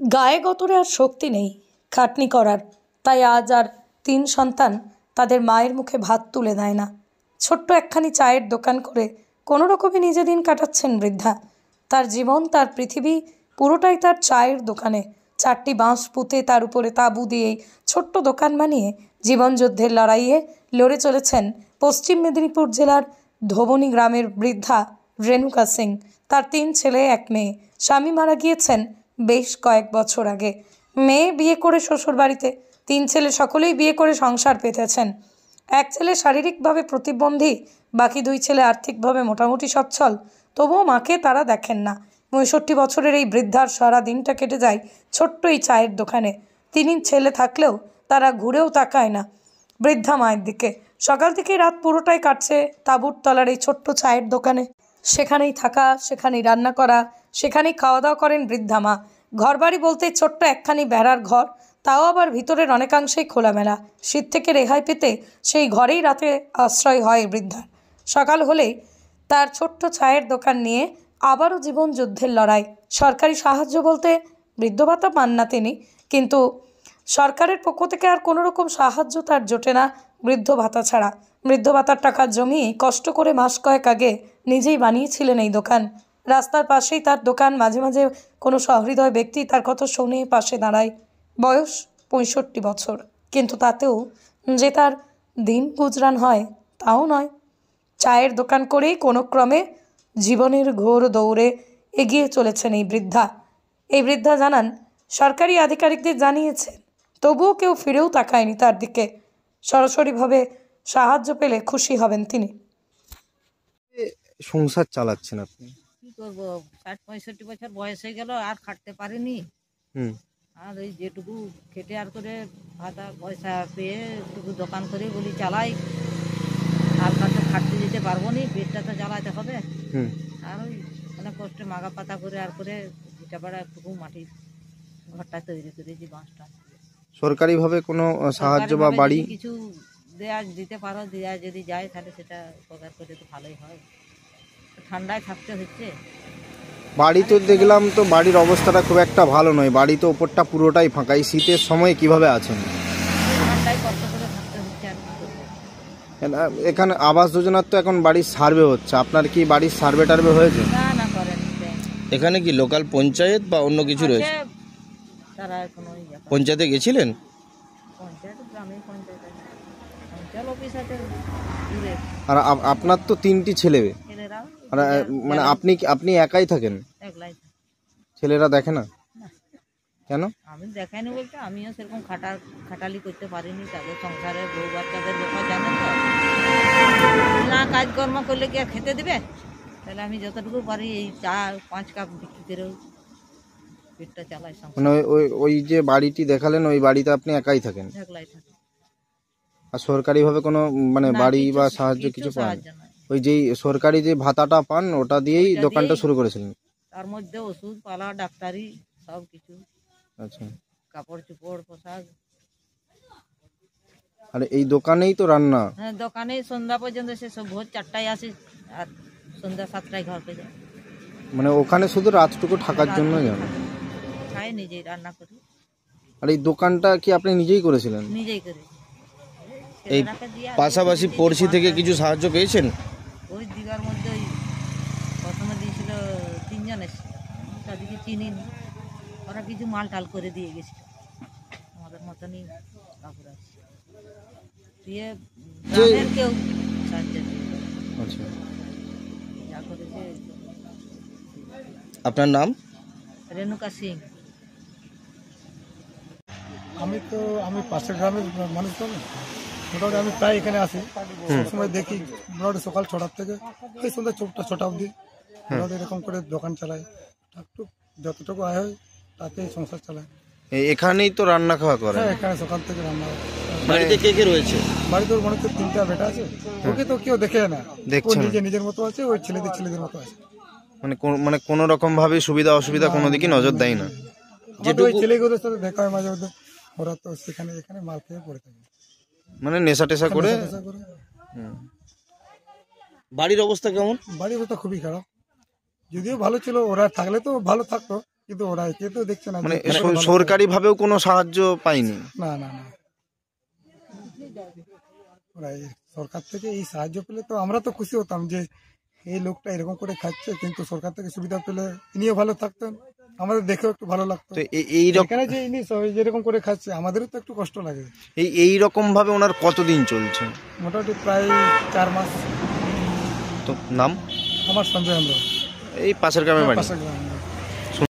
গায়ে গতরে আর শক্তি নেই খাটনি করার, তাই আজ আর তিন সন্তান তাদের মায়ের মুখে ভাত তুলে দেয় না। ছোট্ট একখানি চায়ের দোকান করে কোনো রকমে নিজে দিন কাটাচ্ছেন বৃদ্ধা। তার জীবন, তার পৃথিবী পুরোটাই তার চায়ের দোকানে। 4টি বাঁশ পুঁতে তার উপরে তাঁবু দিয়েই ছোট্ট দোকান বানিয়ে জীবনযুদ্ধের লড়াইয়ে লড়ে চলেছেন পশ্চিম মেদিনীপুর জেলার ধোবনী গ্রামের বৃদ্ধা রেণুকা সিং। তার 3 ছেলে 1 মেয়ে। স্বামী মারা গিয়েছেন বেশ কয়েক বছর আগে। মেয়ে বিয়ে করে শ্বশুর বাড়িতে, 3 ছেলে সকলেই বিয়ে করে সংসার পেতেছেন। 1 ছেলে শারীরিকভাবে প্রতিবন্ধী, বাকি 2 ছেলে আর্থিকভাবে মোটামুটি সচ্ছল, তবুও মাকে তারা দেখেন না। 65 বছরের এই বৃদ্ধার সারা দিনটা কেটে যায় ছোট্ট এই চায়ের দোকানে। 3 ছেলে থাকলেও তারা ঘুরেও তাকায় না বৃদ্ধা মায়ের দিকে। সকাল থেকে রাত পুরোটাই কাটছে তাঁবুর তলার এই ছোট্ট চায়ের দোকানে। সেখানেই থাকা, সেখানেই রান্না করা, সেখানেই খাওয়া দাওয়া করেন বৃদ্ধা মা। ঘরবাড়ি বলতে ছোট্ট একখানি বেড়ার ঘর, তাও আবার ভিতরের অনেকাংশেই খোলামেলা। শীত থেকে রেহাই পেতে সেই ঘরেই রাতে আশ্রয় হয় বৃদ্ধার। সকাল হলেই তার ছোট্ট চায়ের দোকান নিয়ে আবারও জীবন যুদ্ধের লড়াই। সরকারি সাহায্য বলতে বৃদ্ধ ভাতা পান না তিনি, কিন্তু সরকারের পক্ষ থেকে আর কোনো রকম সাহায্য তার জোটে না বৃদ্ধ ভাতা ছাড়া। বৃদ্ধ ভাতার টাকা জমিয়ে কষ্ট করে মাস কয়েক আগে নিজেই বানিয়েছিলেন এই দোকান। রাস্তার পাশেই তার দোকান। মাঝে মাঝে কোনো সহৃদয় ব্যক্তি তার কথা শুনে পাশে দাঁড়ায়। বয়স 65 বছর, কিন্তু তাতেও যে তার দিন গুজরান হয় তাও নয়। চায়ের দোকান করেই কোনো ক্রমে জীবনের ঘোর দৌড়ে এগিয়ে চলেছেন এই বৃদ্ধা। এই বৃদ্ধা জানান, সরকারি আধিকারিকদের জানিয়েছেন, তবুও কেউ ফিরেও তাকায়নি তার দিকে। সরাসরিভাবে সাহায্য পেলে খুশি হবেন তিনি। সংসার চালাচ্ছেন আপনি? কি করবো, 60-65 বছর বয়স হয়ে গেল, আর খাটতে পারিনি। আর ওই যেটুকু খেটে আর করে ভাতা পয়সা পেয়ে টুকু দোকান করে বলি চালাই, আর কাছে খাটতে যেতে পারবো নি, পেটটা তো চালাতে হবে। আর ওই অনেক কষ্টে মাগা পাতা করে আর করে ভিটা পাড়া একটুকু মাটির ঘরটা তৈরি করেছি বাঁশটা। সরকারি ভাবে কোনো সাহায্য বা বাড়ি কিছু দেয়া দিতে পারো, দেয়া যদি যায় তাহলে সেটা উপকার করে তো ভালোই হয়। ঠান্ডায় থাকতে হচ্ছে। বাড়ি তো দেখলাম তো বাড়ির অবস্থাটা খুব একটা ভালো নয়, বাড়ি তো ওপরটা পুরোটাই ফাঁকা। এই শীতের সময় কিভাবে আছেন? ঠান্ডায় কষ্ট করে থাকতে হচ্ছে। আর এখানে আবাস যোজনার তো এখন বাড়ির সার্ভে হচ্ছে, আপনার কি বাড়ির সার্ভে টার্ভে হয়েছে? না না করেন। এখানে কি লোকাল পঞ্চায়েত বা অন্য কিছু রয়েছে? তারা কোনো পঞ্চায়েতে গেছিলেন? পঞ্চায়েত, গ্রামের পঞ্চায়েত অঞ্চল অফিস আছে দূরে। আর আপনার তো 3টি ছেলে, ছেলেরা আর মানে আপনি একাই থাকেন? একলাই। ছেলেরা দেখে না কেন? আমি দেখাইনি বলতে আমিও সেরকম খাটালি করতে পারিনি। তাদের সংসারে বউ বাচ্চাদের ব্যাপার জানেন তো, না কাজকর্ম করলে কি আর খেতে দেবে? তাহলে আমি যতটুকু পারি এই চা 5 কাপ বিক্রি করেও পেটটা চালাই। মানে ওই যে বাড়িটি দেখালেন, ওই বাড়িতে আপনি একাই থাকেন? একলাই থাকি। আর সরকারিভাবে কোনো মানে বাড়ি বা সাহায্য কিছু পান? ওই যে সরকারি যে ভাতাটা পান ওটা দিয়েই দোকানটা শুরু করেছিলেন? তার মধ্যে ওষুধ পালা, ডাক্তারি সব কিছু। আচ্ছা। কাপড় চোপড়, পোশাক। আর এই দোকানেই তো রান্না? হ্যাঁ, দোকানে সন্ধ্যা পর্যন্ত। সে সব ভোর 4টায় আসে আর সন্ধ্যা 7টায় ঘর পেয়ে যায়। মানে ওখানে শুধু রাতটুকু থাকার জন্য যান? খাই, নিজেই রান্না করি। আর এই দোকানটা কি আপনি নিজেই করেছিলেন? নিজেই করি। এই পাশাপাশি পড়শি থেকে কিছু সাহায্য পেয়েছেন? ওই দিঘার মধ্যে ওই প্রথমে দিয়েছিল 3 জন এসে, তাদেরকে চিনিনি। ওরা কিছু মাল টাল করে দিয়ে গেছিল, আমাদের মতনই কাপড় আছে দিয়ে। গ্রামের কেউ সাহায্য দিয়ে। আচ্ছা। যা করেছে। আপনার নাম? রেণুকা সিং। আমি পাশের গ্রামের মানুষ তো, মোটামুটি আমি প্রায় এখানে আসি। সবসময় দেখি মোটামুটি সকাল 6টার থেকে ওই সন্ধ্যা 6টা অবধি মোটামুটি এরকম করে দোকান চালায়। একটু যতটুকু আয় হয় তাতেই সংসার চালায়। এখানেই তো রান্না খাওয়া করে? হ্যাঁ, এখানে সকাল থেকে রান্না। বাড়িতে কে কে রয়েছে? বাড়িতে ওর মনে হচ্ছে 3টা বেটা আছে। ওকে তো কেউ দেখে না, ও নিজের মতো আছে, ওই ছেলেদের মতো আছে। মানে কোনো রকম ভাবে সুবিধা অসুবিধা কোনো দিকে নজর দেয় না? যেটুকু ওই ছেলেগুলোর সাথে দেখা হয় মাঝে মধ্যে, ওরা তো সেখানে এখানে মাল খেয়ে পড়ে থাকে, মানে নেশা টেশা করে। বাড়ির অবস্থা কেমন? বাড়ির অবস্থা খুবই খারাপ। যদিও ভালো ছিল, ওরা থাকলে তো ভালো থাকতো, কিন্তু ওরা কে তো দেখছে না মানে যে ভালো সরকারি ভাবেও কোনো সাহায্য পাইনি? না না না ওরা সরকার থেকে এই সাহায্য পেলে তো আমরা তো খুশি হতাম যে এই লোকটা এরকম করে খাচ্ছে, কিন্তু সরকার থেকে সুবিধা পেলে ইনিও ভালো থাকতেন, আমাদের দেখেও একটু ভালো লাগতো। তো এই রকম এখানে যে ইনি সবাই যেরকম করে খাচ্ছে আমাদেরও তো একটু কষ্ট লাগে। এই রকম ভাবে ওনার কতদিন চলছে? মোটামুটি প্রায় 4 মাস। তো নাম? আমার সঞ্জয় আমরা এই পাশের গ্রামের বাড়ি? পাশের গ্রামে।